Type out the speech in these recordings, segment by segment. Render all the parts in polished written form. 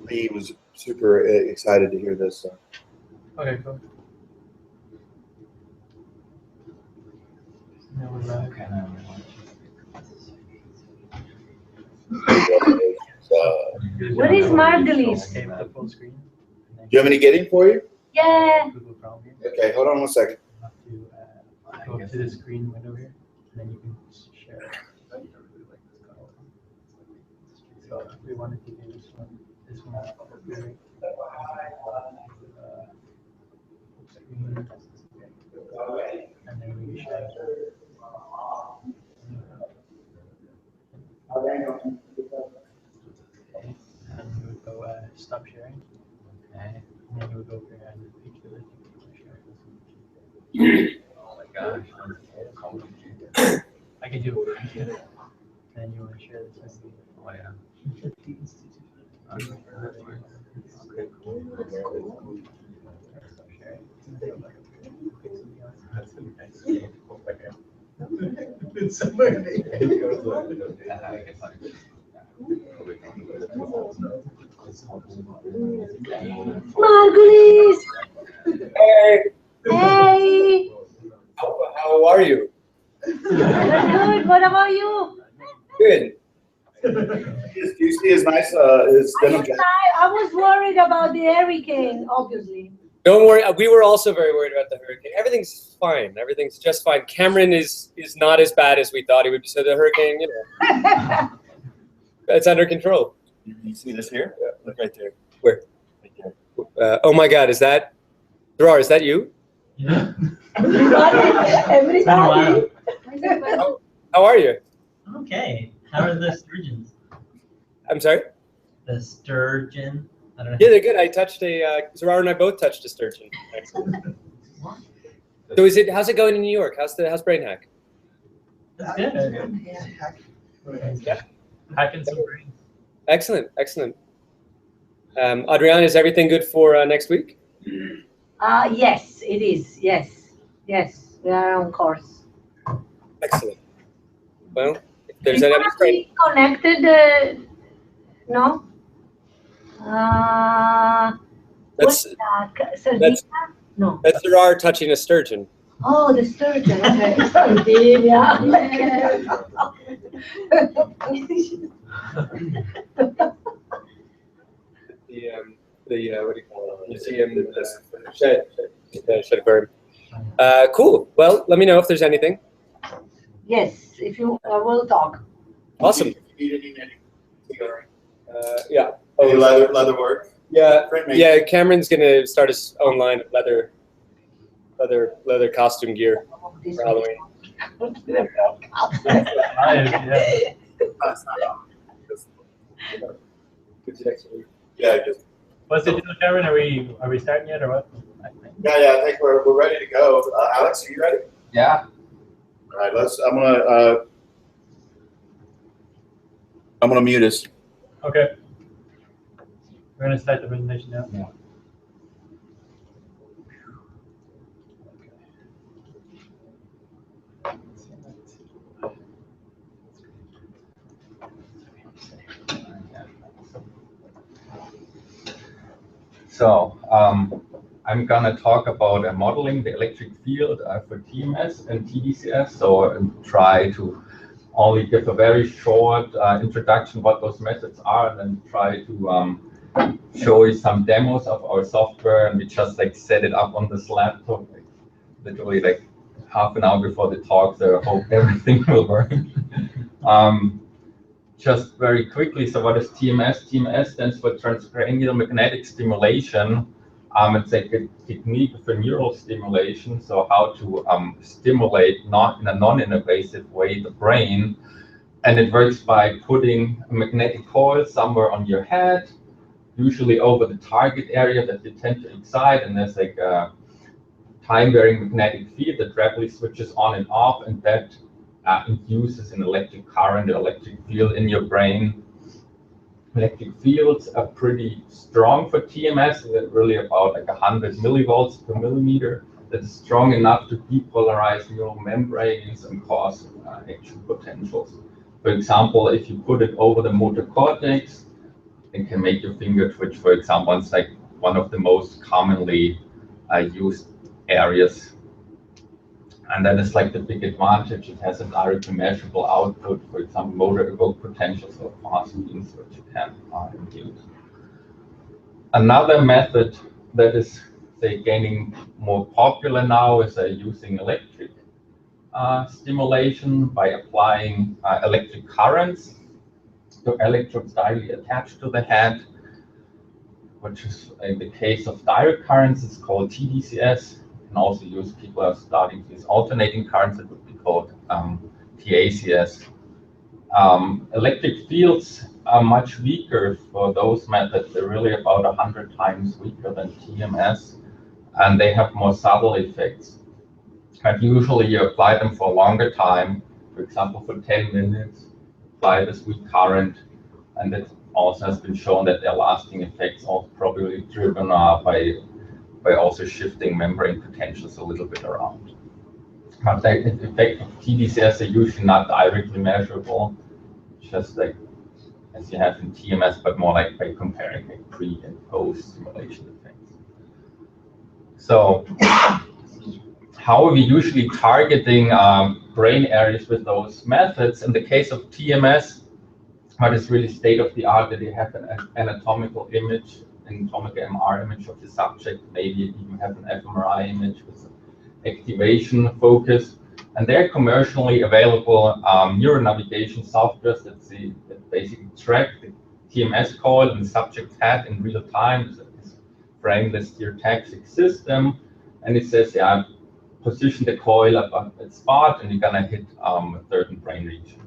Lee was super excited to hear this. So. Okay, cool. What is Margulies? The full screen. Do you want me to get him for you? Yeah. Okay, hold on one second. Go to the screen window here, and then you can share it. So we wanted to do this one here. And then we share it. And you would go stop sharing. Okay. And then you would go over here and page the link you want to share. Oh my gosh. I can do it for you. Then you want to share this with me. Oh yeah. Okay, cool. Stop sharing. Margulies! Hey, Hey! how are you? Good. What about you? Good. Do you see his nice his denim jacket? I was worried about the hurricane, obviously. Don't worry. We were also very worried about the hurricane. Everything's fine. Everything's just fine. Cameron is not as bad as we thought he would be. So the hurricane, it's under control. You see this here? Yeah, look right there. Where? Right there. Oh my God, is that Gerard? Is that you? Yeah. Everybody. How are you? Okay. How are the sturgeons? I'm sorry. The sturgeon. I don't know. Yeah, they're good. I touched Gerard and I both touched a sturgeon. So how's it going in New York? How's Brainhack? That's good. Yeah. Hacking some brains. Excellent. Adrian, is everything good for next week? Yes, it is. Yes, we are on course. Excellent. Well, if there's any other We connected. No. What's that? Sardinia? No. That's Gerard touching a sturgeon. Oh, the sturgeon. Okay. Sardinia. The what do you call it? Museum shed aquarium. Cool. Well, let me know if there's anything. Yes, if you will talk. Awesome. Yeah. Oh, leather work. Yeah. Yeah. Cameron's gonna start his own line of leather costume gear for Halloween. Yeah, just. What's the deal, Cameron? Are we starting yet or what? Yeah. I think we're ready to go. Alex, are you ready? Yeah. All right. I'm gonna mute us. Okay. We're gonna start the presentation now. Yeah. So I'm gonna talk about modeling the electric field for TMS and tDCS. So try to only give a very short introduction what those methods are, and then try to show you some demos of our software. And we just set it up on this laptop, literally half an hour before the talk. So I hope everything will work. Just very quickly, so what is TMS? TMS stands for transcranial magnetic stimulation. It's a technique for neural stimulation, so how to stimulate not in a non-invasive way the brain. And it works by putting a magnetic coil somewhere on your head, usually over the target area that you tend to excite, and there's a time-varying magnetic field that rapidly switches on and off, and that induces an electric current, an electric field in your brain. Electric fields are pretty strong for TMS. They're really about 100 millivolts per millimeter. That's strong enough to depolarize neural membranes and cause actual potentials. For example, if you put it over the motor cortex, it can make your finger twitch, for example. It's like one of the most commonly used areas. And that is like the big advantage. It has a directly measurable output, for example, motor evoked potentials or fast beams, which you can use. Another method that is, say, gaining more popular now is using electric stimulation by applying electric currents to electrodes directly attached to the head, which is in the case of direct currents, it's called tDCS. You can also use, people are starting to use alternating currents, it would be called tACS. Electric fields are much weaker for those methods. They're really about 100 times weaker than TMS, and they have more subtle effects. And usually you apply them for a longer time, for example, for 10 minutes, apply this weak current, and it also has been shown that their lasting effects are probably driven by also shifting membrane potentials a little bit around. But the effect of tDCS are usually not directly measurable, just like as you have in TMS, but more like by comparing like pre and post stimulation effects. So how are we usually targeting brain areas with those methods? In the case of TMS, what is really state of the art that you have an anatomical image, an anatomical MR image of the subject, maybe even have an fMRI image with activation focus. And they're commercially available neuronavigation software that basically track the TMS coil and the subject's head in real time. So this frameless tACS system, and it says, yeah, position the coil at that spot, and you're gonna hit a certain brain region.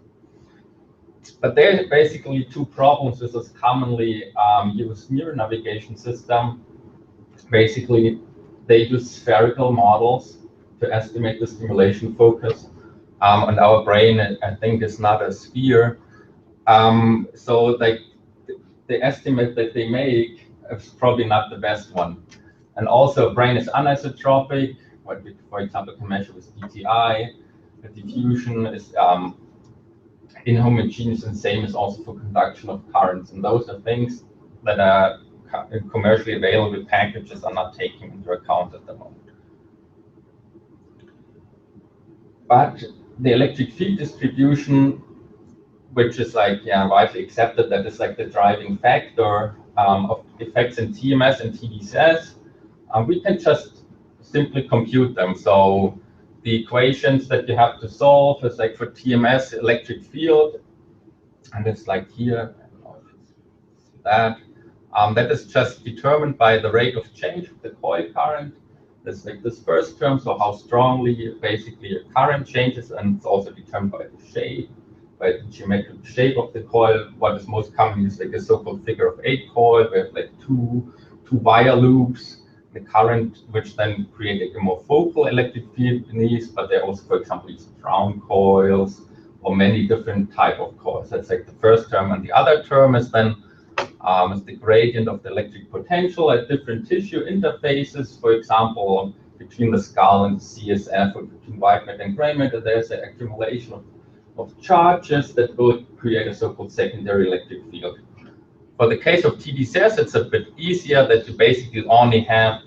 But there are basically two problems with this commonly used neuronavigation system. Basically, they use spherical models to estimate the stimulation focus. And our brain, I think, is not a sphere. So like the estimate that they make is probably not the best one. And also, brain is anisotropic, what we, for example, can measure with DTI. The diffusion is inhomogeneous, and same is also for conduction of currents. And those are things that are commercially available packages are not taking into account at the moment. But the electric field distribution, which is like, yeah, widely accepted, that is like the driving factor of effects in TMS and tDCS, we can just simply compute them. So the equations that you have to solve is like for TMS electric field, and it's like here, I don't know if it's that. That is just determined by the rate of change of the coil current. That's like this first term, so how strongly basically your current changes, and it's also determined by the shape, by the geometric shape of the coil. What is most common is like a so-called figure-of-8 coil. We have like two wire loops, the current, which then create like a more focal electric field beneath, but they also, for example, use round coils or many different type of coils. That's like the first term, and the other term is then is the gradient of the electric potential at different tissue interfaces, for example, between the skull and the CSF, or between white matter and gray matter. There's an accumulation of charges that will create a so-called secondary electric field. For the case of tDCS, it's a bit easier that you basically only have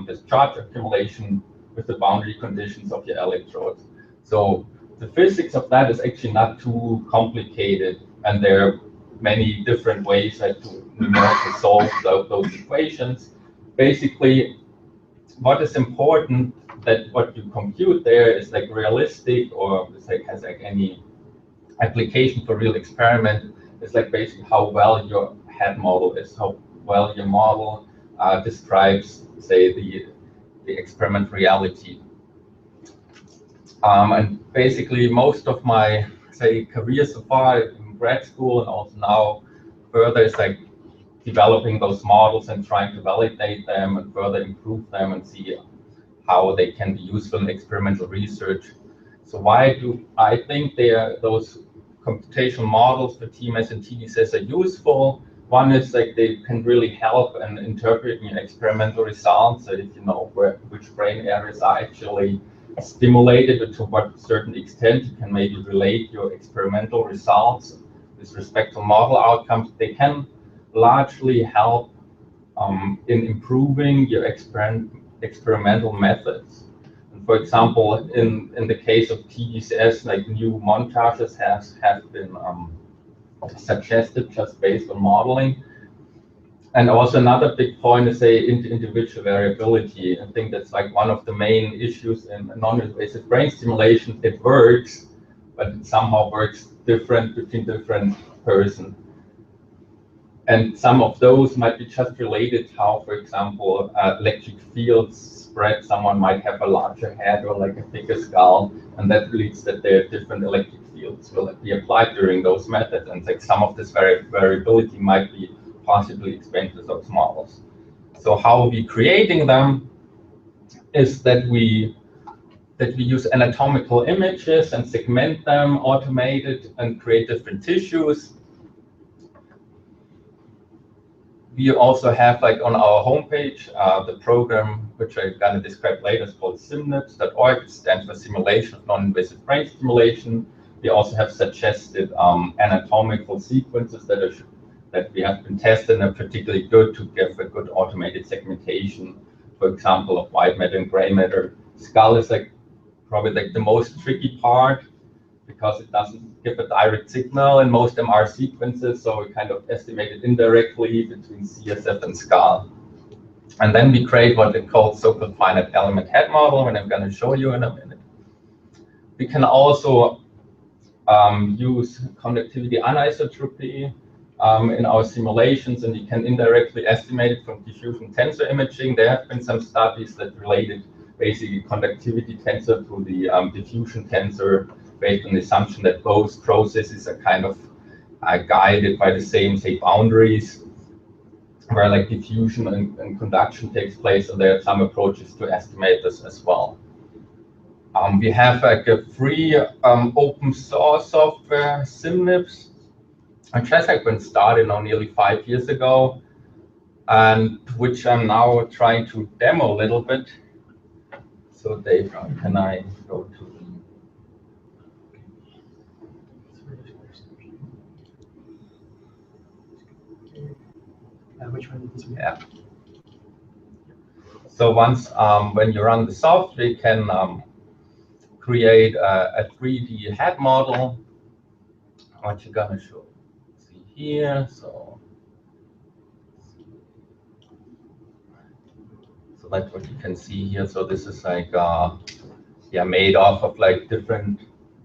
this charge accumulation with the boundary conditions of your electrodes. So the physics of that is actually not too complicated, and there are many different ways to numerically solve those equations. Basically, what is important that what you compute there is like realistic, or it's like has like any application for real experiment. It's like basically how well your head model is, how well your model describes, say, the experiment reality. And basically, most of my, say, career so far in grad school and also now further is like developing those models and trying to validate them and further improve them and see how they can be useful in experimental research. So why do I think those computational models for TMS and tDCS are useful? One is like they can really help in interpreting experimental results. So if you know which brain areas are actually stimulated or to what certain extent, you can maybe relate your experimental results with respect to model outcomes. They can largely help in improving your experimental methods. And for example, in the case of tDCS, like new montages have been suggested just based on modeling. And also another big point is, say, individual variability. I think that's like one of the main issues in non-invasive brain stimulation. It works, but it somehow works different between different persons. And some of those might be just related how, for example, electric fields spread. Someone might have a larger head or like a bigger skull, and that leads that their different electric fields will be applied during those methods. And like some of this variability might be possibly explained to those models. So how we creating them is that we use anatomical images and segment them, automate it, and create different tissues. We also have, like on our homepage, the program, which I'm going to describe later, is called simnips.org. It stands for Simulation of Non-Invasive Brain Stimulation. We also have suggested anatomical sequences that we have been tested and are particularly good to give a good automated segmentation, for example, of white matter and gray matter. Skull is like probably like the most tricky part because it doesn't give a direct signal in most MR sequences, so we kind of estimate it indirectly between CSF and skull. And then we create what they call so-called finite element head model, and I'm going to show you in a minute. We can also use conductivity anisotropy in our simulations, and you can indirectly estimate it from diffusion tensor imaging. There have been some studies that related basically conductivity tensor to the diffusion tensor based on the assumption that both processes are kind of guided by the same, say, boundaries, where like diffusion and conduction takes place, and there are some approaches to estimate this as well. We have like a free open source software, SimNips, which has like been started now nearly 5 years ago, and which I'm now trying to demo a little bit. So Dave, can I go to the... Which one is Yeah. So once when you run the software, you can create a 3D head model. What you're gonna see here. So that's what you can see here. So this is like yeah, made off of like different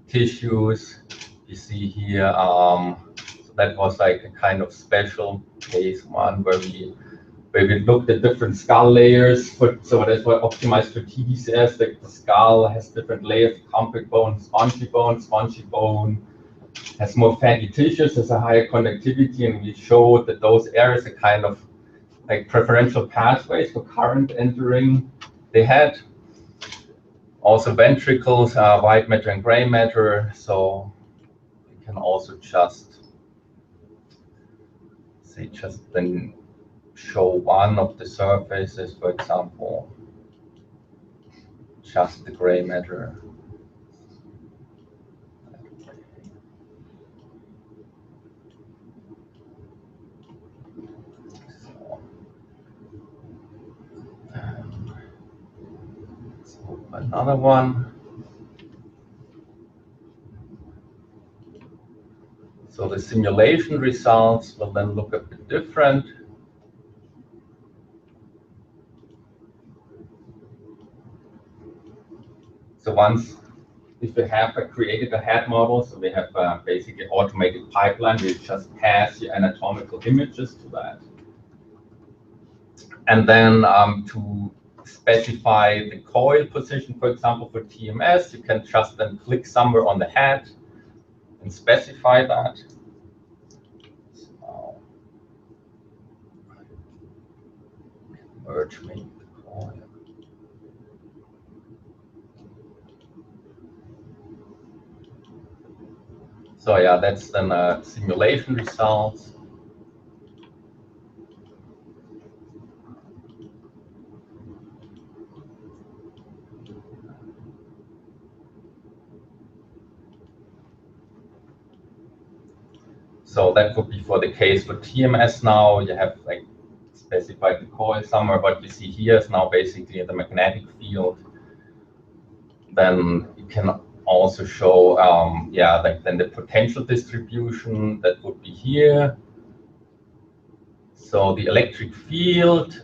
tissues. You see here. So that was like a kind of special case one where we looked at different skull layers. So that's why optimized for tDCS. Like the skull has different layers: compact bone, spongy bone. Spongy bone has more fatty tissues, has a higher conductivity, and we showed that those areas are kind of like preferential pathways for current entering the head. Also ventricles, white matter and gray matter. So we can also just then show one of the surfaces, for example, just the gray matter. Let's open another one. So the simulation results will then look a bit different. So if we have created a head model, so we have basically automated pipeline, we just pass your anatomical images to that. And then to specify the coil position, for example, for TMS, you can just then click somewhere on the head and specify that. So, merge me the coil. So yeah, that's then simulation results. So that would be for the case for TMS now, you have like specified the coil somewhere. What you see here is now basically the magnetic field. Then you can also show, yeah, like then the potential distribution that would be here. So the electric field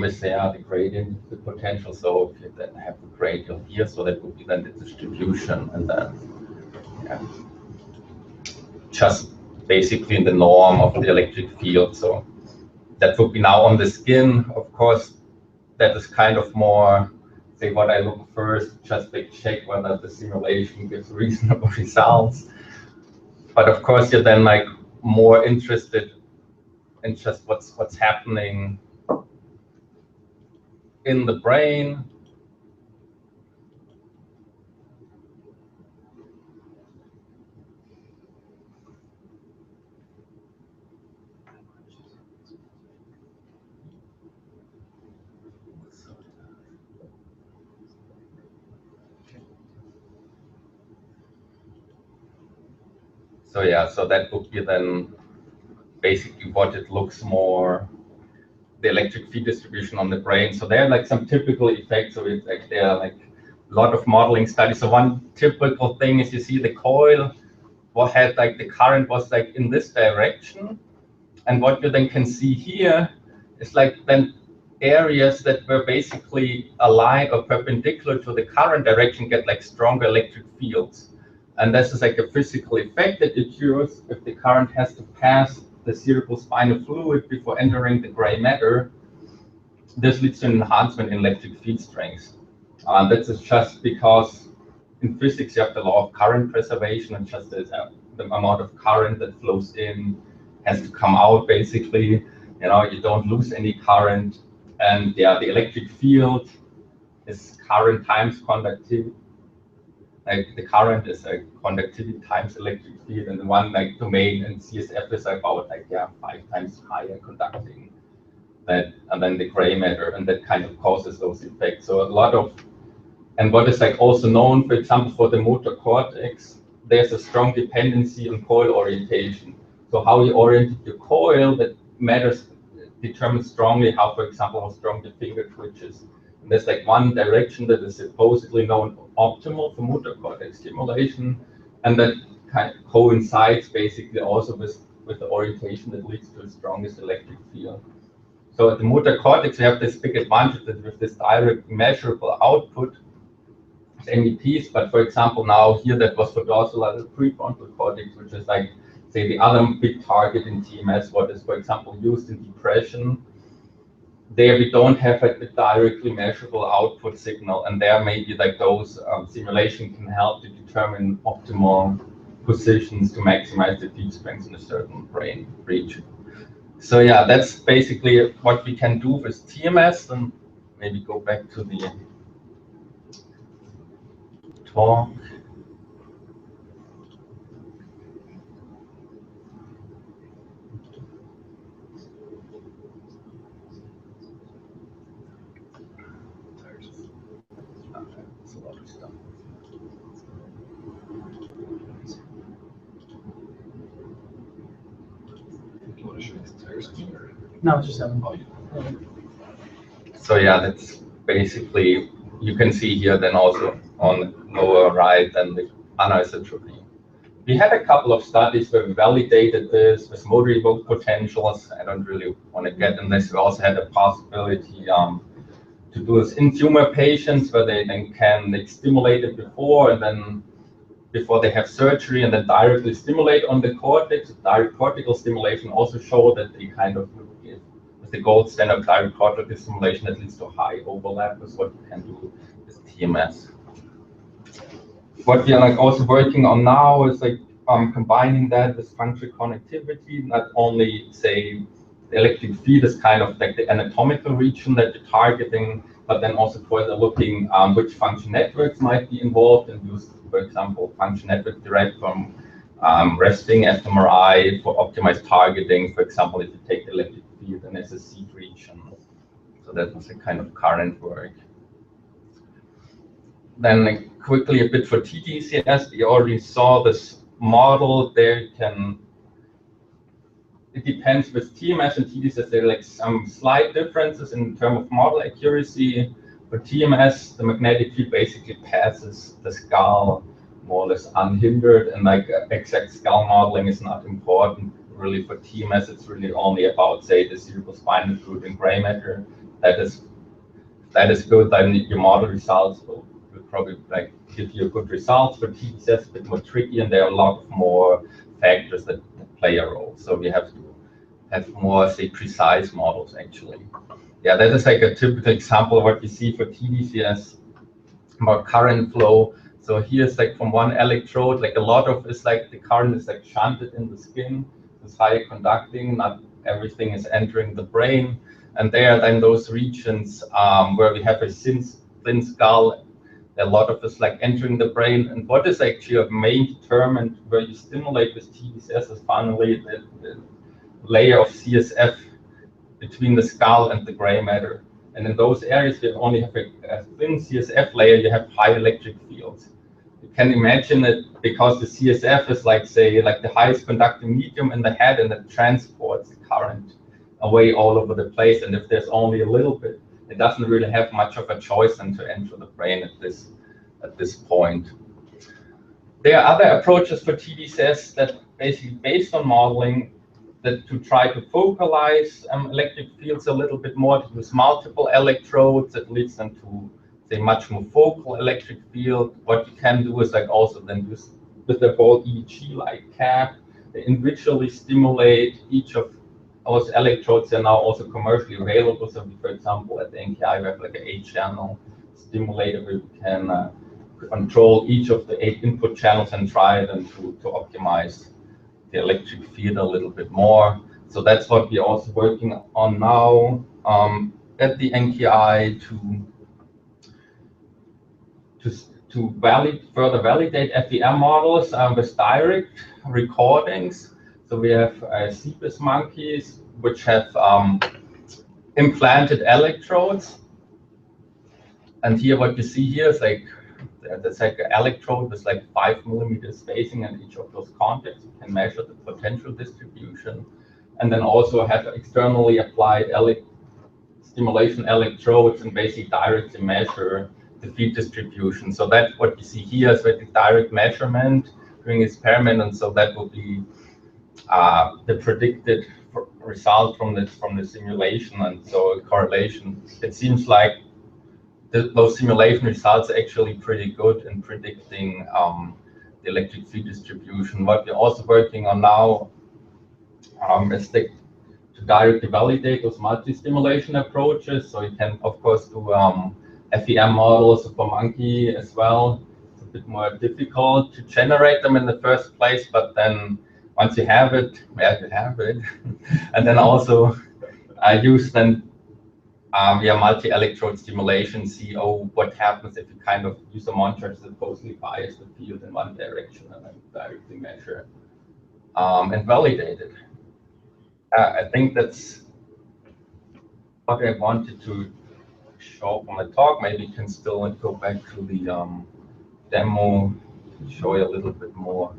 is there, the gradient, the potential. So if you then have the gradient here, so that would be then the distribution, and then yeah, just basically in the norm of the electric field. So that would be now on the skin. Of course, that is kind of more, say, what I look first, just to check whether the simulation gives reasonable results. But of course, you're then like more interested in just what's happening in the brain. So yeah, so that would be then basically what it looks more, the electric field distribution on the brain. So there are like some typical effects of it. Like there are like a lot of modeling studies. So one typical thing is you see the coil, what had like the current was like in this direction. And what you then can see here is like then areas that were basically aligned or perpendicular to the current direction get like stronger electric fields. And this is like a physical effect that occurs if the current has to pass the cerebrospinal fluid before entering the gray matter. This leads to an enhancement in electric field strength. This is just because in physics you have the law of current preservation, and just the amount of current that flows in has to come out basically. You know, you don't lose any current, and yeah, the electric field is current times conductivity. Like the current is like conductivity times electric field, and the one like domain in CSF is about like 5 times higher conducting that, and then the gray matter, and that kind of causes those effects. So a lot of, and what is like also known, for example, for the motor cortex, there's a strong dependency on coil orientation. So how you orient your coil, that matters, determines strongly how, for example, how strong the finger twitches. And there's like one direction that is supposedly known optimal for motor cortex stimulation, and that kind of coincides basically also with the orientation that leads to the strongest electric field. So at the motor cortex, we have this big advantage that with this direct measurable output, MEPs, but for example, now here that was for dorsolateral prefrontal cortex, which is like, say, the other big target in TMS, what is, for example, used in depression. There we don't have a directly measurable output signal, and there maybe like those simulation can help to determine optimal positions to maximize the field strength in a certain brain region. So yeah, that's basically what we can do with TMS, and maybe go back to the talk. No, it's just seven. So yeah, that's basically, you can see here then also on the lower right and the anisotropy. We had a couple of studies where we validated this with motor evoked potentials. I don't really want to get in this. We also had a possibility to do this in tumor patients where they then can stimulate it before, and then before they have surgery, and then directly stimulate on the cortex. Direct cortical stimulation also showed that they kind of would give, with the gold standard direct cortical stimulation, that leads to high overlap with what you can do with TMS. What we are like also working on now is like combining that with functional connectivity. Not only say the electric field is kind of like the anatomical region that you're targeting, but then also further looking which function networks might be involved, and use, for example, function network derived from resting fMRI for optimized targeting. For example, if you take the electric field and as a seed region. So that was a kind of current work. Then quickly a bit for tDCS, we already saw this model there. You can it depends. With TMS and tDCS, there are like some slight differences in terms of model accuracy. For TMS, the magnetic field basically passes the skull more or less unhindered, and like exact skull modeling is not important. Really, for TMS, it's really only about, say, the cerebrospinal fluid and gray matter. That is good. Then your model results will probably like give you good results. For tDCS, it's a bit more tricky, and there are a lot of more factors that play a role. So we have to have more, say, precise models actually. Yeah, that is like a typical example of what you see for tDCS about current flow. So here's like from one electrode, like a lot of it's like the current is like shunted in the skin. It's high conducting, not everything is entering the brain. And there are then those regions where we have a thin skull. A lot of it's like entering the brain. And what is actually a main determinant where you stimulate with tDCS is finally the layer of CSF between the skull and the gray matter. And in those areas, you only have a thin CSF layer, you have high electric fields. You can imagine it because the CSF is like, say, like the highest conducting medium in the head, and it transports the current away all over the place. And if there's only a little bit, it doesn't really have much of a choice than to enter the brain at this point. There are other approaches for tDCS that basically based on modeling that to try to focalize electric fields a little bit more, to use multiple electrodes that leads them to, say, much more focal electric field. What you can do is like also then use with the whole EEG-like cap, they individually stimulate each of those electrodes. Are now also commercially available. So we, for example, at the NKI, we have like an 8-channel stimulator where we can control each of the 8 input channels and try them to optimize the electric field a little bit more. So that's what we're also working on now at the NKI to further validate FEM models with direct recordings. So we have CBIS monkeys which have implanted electrodes, and here what you see here is like there's like an electrode with like 5 millimeter spacing in each of those contacts. You can measure the potential distribution, and then also have externally applied stimulation electrodes and basically directly measure the field distribution. So that's what you see here is like the direct measurement during experiment, and so that will be the predicted result from the simulation, and so a correlation. It seems like those simulation results are actually pretty good in predicting the electric field distribution. What we're also working on now is to directly validate those multi-stimulation approaches. So you can, of course, do FEM models for monkey as well. It's a bit more difficult to generate them in the first place, but then once you have it, you have it. And then also use then via multi-electrode stimulation, see what happens if you kind of use a monitor to supposedly bias the field in one direction and then directly measure and validate it. I think that's what I wanted to show from the talk. Maybe you can still go back to the demo to show you a little bit more.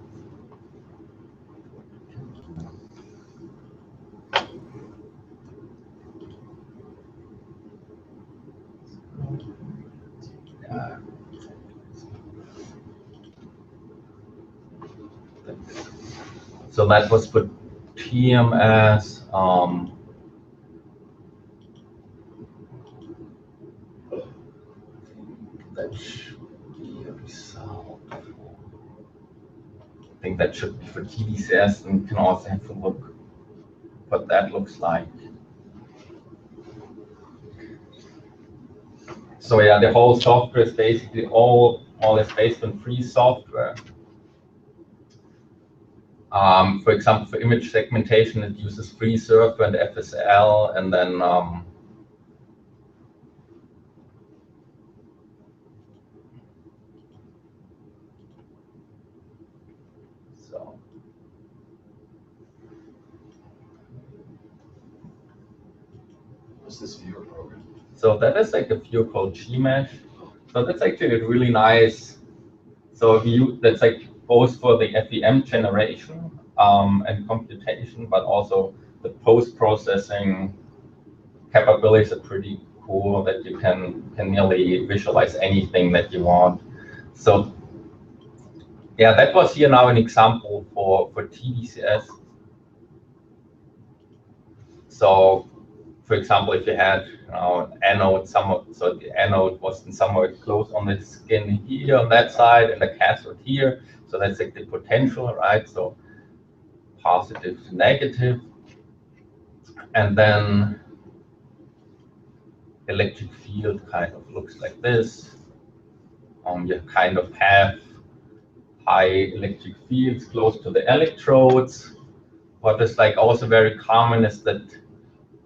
So that was for TMS. That should be a result. I think that should be for tDCS, and you can also have a look what that looks like. So yeah, the whole software is basically all is based on free software. For example, for image segmentation, it uses FreeSurfer and FSL, and then so. What's this viewer program? So that is like a viewer called Gmesh. So that's actually a really nice. So that's like both for the FEM generation and computation, but also the post-processing capabilities are pretty cool, that you can nearly visualize anything that you want. So yeah, that was here now an example for tDCS. So for example, if you had an anode somewhat, so the anode was somewhere close on the skin here on that side and the cathode here, so that's like the potential, right? So positive to negative, and then electric field kind of looks like this. You kind of have high electric fields close to the electrodes. What is like also very common is that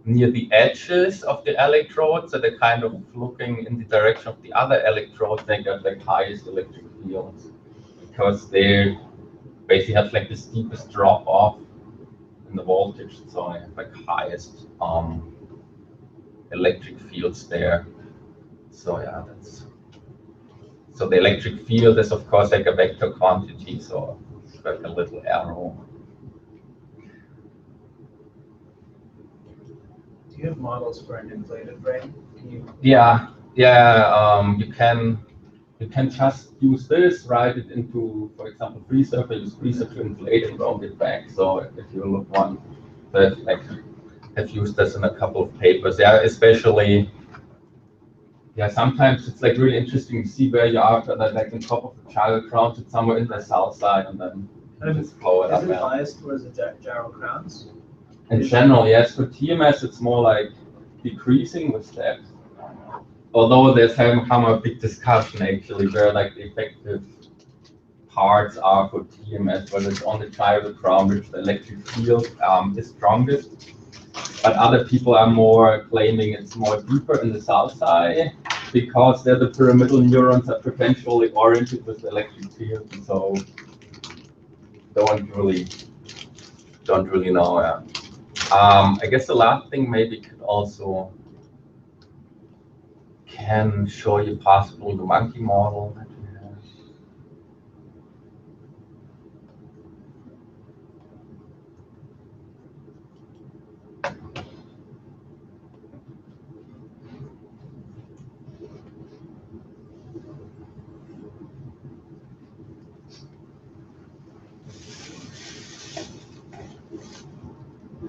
near the edges of the electrodes, so they're kind of looking in the direction of the other electrodes, they get like highest electric fields, because they basically have like the steepest drop off in the voltage, so I have like highest electric fields there. So yeah, so the electric field is of course like a vector quantity, so it's like a little arrow. Do you have models for an inflated brain? Yeah, you can just use this, write it into, for example, freezer, use freezer to inflate and round it back. So if you look one that like have used this in a couple of papers, yeah, especially, yeah, sometimes it's like really interesting to see where you are, like on top of the gyro crown, it's somewhere in the cell side, and then just blow it up. Is it biased towards the gyro crowns? In general, yes. For TMS, it's more like decreasing with steps. Although there's come a big discussion actually where like the effective parts are for TMS, whether it's on the gyro crown, which the electric field is strongest. But other people are more claiming it's more deeper in the sulci, because there the pyramidal neurons are potentially oriented with the electric field. So don't really know. Yeah. I guess the last thing maybe could also show you possible the monkey model that we have.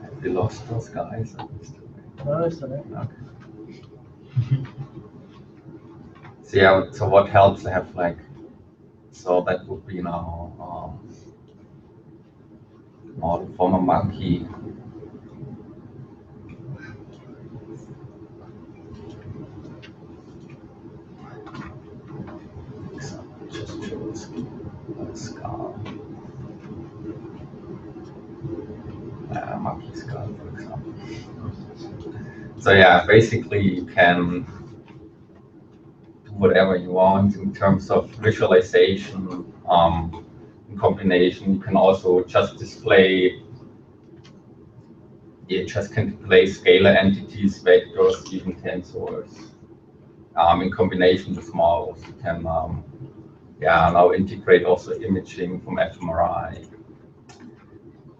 Have we lost those guys? No, it's okay. Okay. So yeah, so what helps to have like, so that would be now model from a monkey. Just shows a skull. Monkey skull, for example. So yeah, basically you can do whatever you want in terms of visualization. In combination, you can also just display. You just can display scalar entities, vectors, even tensors. In combination with models, you can now integrate also imaging from fMRI.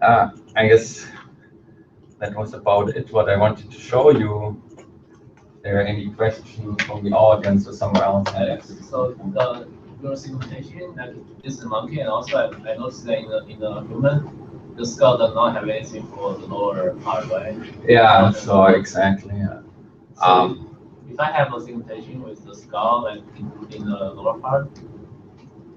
I guess that was about it, what I wanted to show you. Are there any questions from the audience or somewhere else? So your segmentation, that is the monkey, and also I noticed that in the human, the skull does not have anything for the lower part, right? Yeah, so exactly. Yeah. So if I have a segmentation with the skull and in the lower part,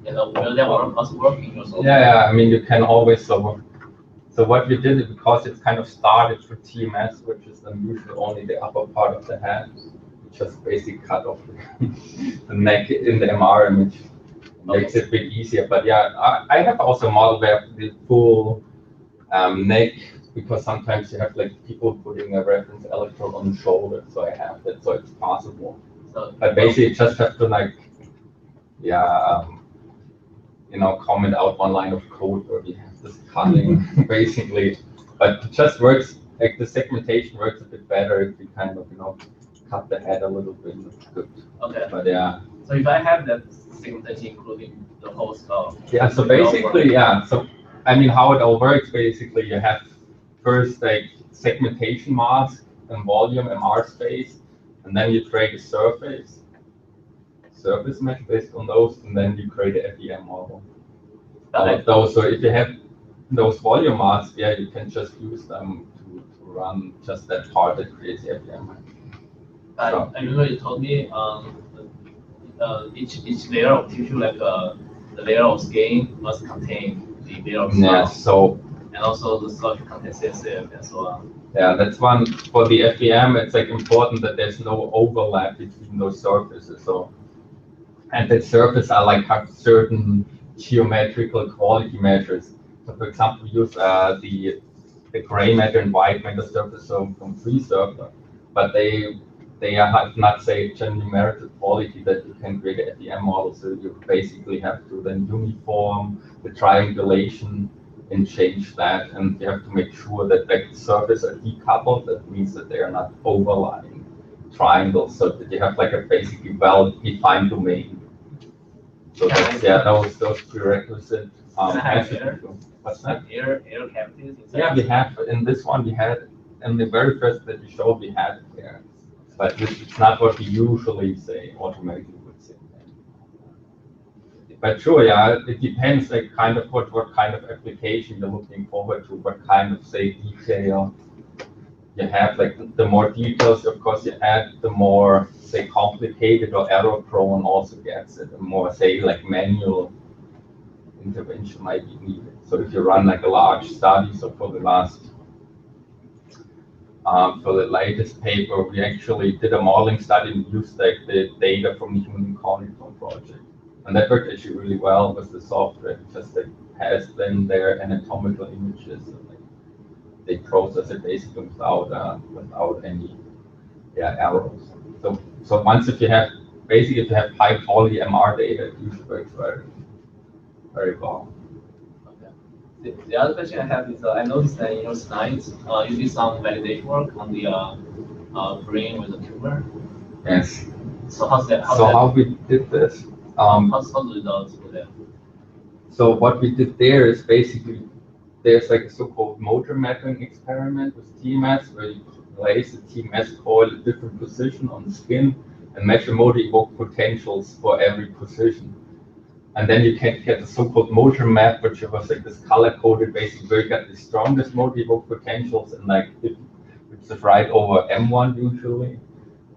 will that also work in your software? Yeah, I mean, you can always. So what we did, because it's kind of started for TMS, which is then usually only the upper part of the head, we just basically cut off the neck in the MR image. Makes it a bit easier. But yeah, I have also a model where the full neck, because sometimes you have like people putting a reference electrode on the shoulder, so I have that, so it's possible. So, but basically, you just have to like, comment out one line of code where we have this cutting, basically. But it just works, like the segmentation works a bit better if you kind of, cut the head a little bit. Good. okay. But yeah. So if I have that segmentation including the whole skull. Yeah, so basically, yeah. So I mean, how it all works, basically, you have first like segmentation mask and volume MR space, and then you create a surface mesh based on those, and then you create a FEM model. Like those, so if you have those volume masks, yeah, you can just use them to run just that part that creates the FEM mesh. I remember you told me each layer of tissue, like the layer of skin, must contain the layer of Yeah, cell, and also the cell should contain CSF and so on. Yeah, that's one for the FEM. It's like important that there's no overlap between those surfaces. So, and that surface are like have certain geometrical quality measures. So, for example, use the gray matter and white matter surface from free surfer, but they have not say numerical quality that you can create an FEM model. So you basically have to then uniform the triangulation and change that, and you have to make sure that the surfaces are decoupled. That means that they are not overlying triangles, so that you have like a basically well-defined domain. So that's those prerequisite. What's that? Air cavities inside. Yeah, we have in this one. We had in the very first that you showed we had it there, but it's not what we usually say automatically would say. But sure, yeah, it depends like kind of what kind of application you're looking forward to, what kind of say detail you have. Like the more details, of course, you add, the more say complicated or error prone also gets it. The more say like manual intervention might be needed. So if you run like a large study, so for the latest paper, we actually did a modeling study and used like the data from the human cornicone project. And that worked actually really well with the software, just like has then their anatomical images, and like they process it basically without any errors. So once if you have high quality MR data, it usually works very well. Okay. The other question I have is I noticed that in your slides you did some validation work on the brain with the tumor. Yes. So how we did this? How's the results for that? So what we did there is basically there's like a so-called motor mapping experiment with TMS, where you place a TMS coil at a different position on the skin and measure motor evoked potentials for every position. And then you can get the so-called motor map, which was like this color-coded basically where you get the strongest motor evoked potentials, and like which is right over M1 usually.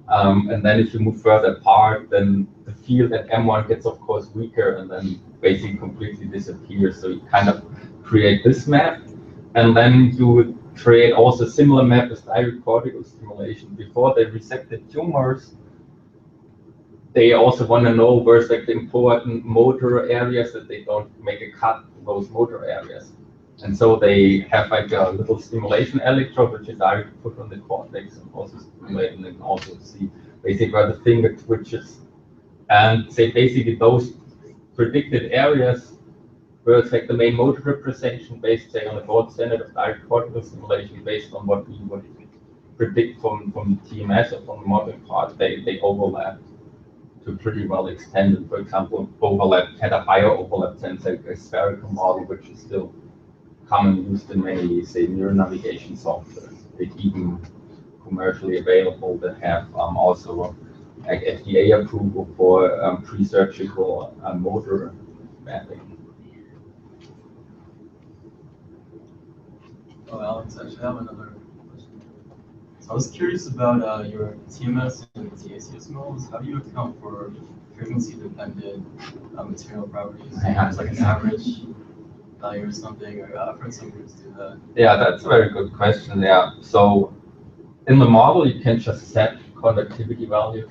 And then if you move further apart, then the field at M1 gets of course weaker and then basically completely disappears. So you kind of create this map, and then you would create also a similar map with direct cortical stimulation. Before they resect the tumors, they also want to know where's like the important motor areas, that they don't make a cut to those motor areas. And so they have like a little stimulation electrode, which is directly put on the cortex and also stimulate, and then also see basically where the finger twitches. And say basically those predicted areas where it's like the main motor representation based say on the gold standard of direct cortical stimulation based on what we would predict from TMS or from the modeling part, they overlap to pretty well extended. For example, had a higher overlap than say a spherical model, which is still commonly used in many, say, neural navigation software. They even commercially available that have also like FDA approval for pre-surgical motor mapping. Oh, Alex, actually, I have another question. So I was curious about your TMS and tACS models. How do you account for frequency-dependent material properties? It's like an average value or something, or I've heard some groups do that. Yeah, that's a very good question. Yeah, so in the model you can just set conductivity values.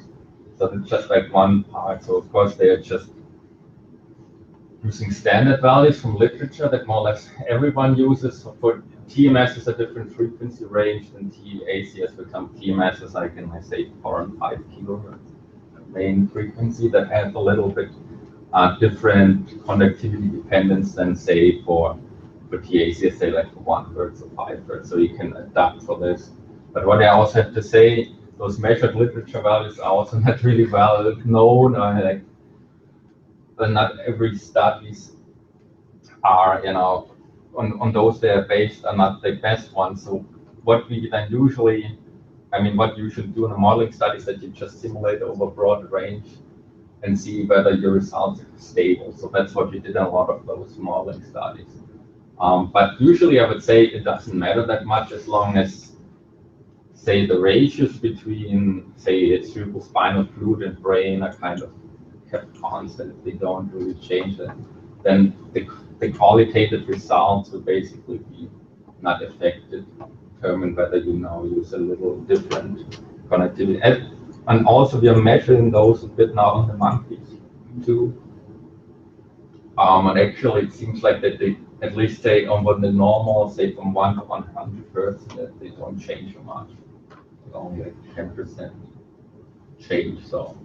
So it's just like one part. So of course they are just using standard values from literature that more or less everyone uses. So for TMS is a different frequency range than tACS. For example, TMS is like in, I say, 4 and 5 kilohertz main frequency that has a little bit different conductivity dependence than say for tACS, say like for 1 hertz or 5 hertz. So you can adapt for this. But what I also have to say, those measured literature values are also not really well known, or like not every studies are, on those they are based are not the best ones. So what we then usually, I mean, what you should do in a modeling study is that you just simulate over a broad range and see whether your results are stable. So that's what we did in a lot of those modeling studies. But usually I would say it doesn't matter that much as long as, say, the ratios between, say, cerebrospinal fluid and brain are kind of kept constant. If they don't really change it, then the qualitative results will basically be not affected, determine whether you now use a little different connectivity. And also we are measuring those a bit now on the monkeys too. And actually it seems like that they at least say on what the normal, say from 1 to 100%, that they don't change so much. It's only like 10% change. So,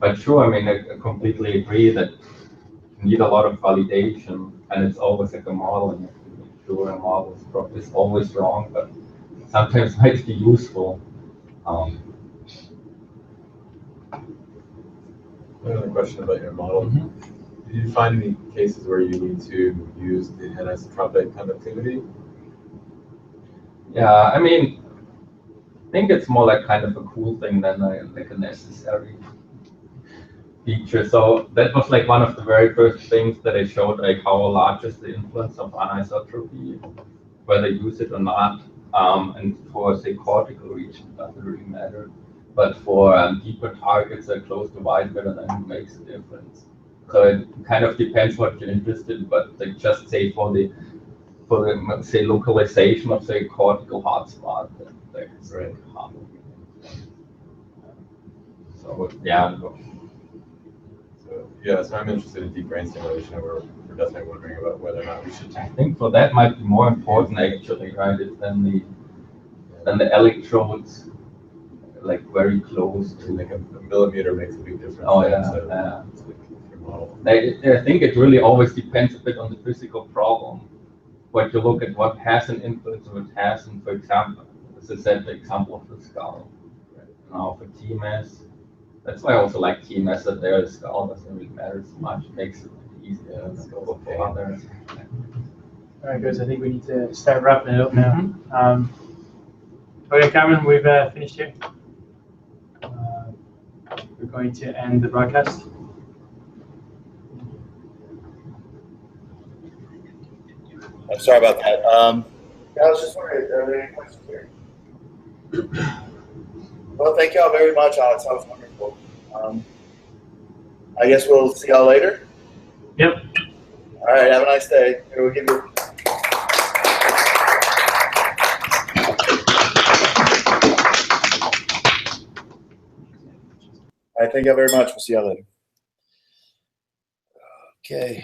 but sure, I mean, I completely agree that you need a lot of validation, and it's always like a model. You have to make sure a model is always wrong, but sometimes might be useful. Another question about your model. Did you find any cases where you need to use the anisotropic conductivity? Yeah, I mean, I think it's more like kind of a cool thing than like a necessary feature. So that was like one of the very first things that I showed, like how large is the influence of anisotropy, whether you use it or not. And for, say, cortical region, it doesn't really matter. But for deeper targets that are close to white matter, then it makes a difference. So it kind of depends what you're interested in, but like just say for the say localization of, say, cortical hotspot, that's right. So yeah. So I'm interested in deep brain stimulation, and we're definitely wondering about whether or not we should. I think for that might be more important actually, right? Than the electrodes, like very close to. Like a millimeter makes a big difference. Oh yeah. So Yeah. Model. I think it really always depends a bit on the physical problem. But you look at what has an influence or what hasn't. For example, as I said, the example of the skull. Now for TMS, that's why I also like TMS, that there the skull doesn't really matter so much. It makes it easier to go for others. All right, guys, I think we need to start wrapping it up now. Okay, Cameron, we've finished here. We're going to end the broadcast. I'm sorry about that. I was just wondering, are there any questions here? Well, thank y'all very much, Alex. That was wonderful. I guess we'll see y'all later. Yep. All right, have a nice day. Here, we'll give you. All right, thank y'all very much. We'll see y'all later. Okay.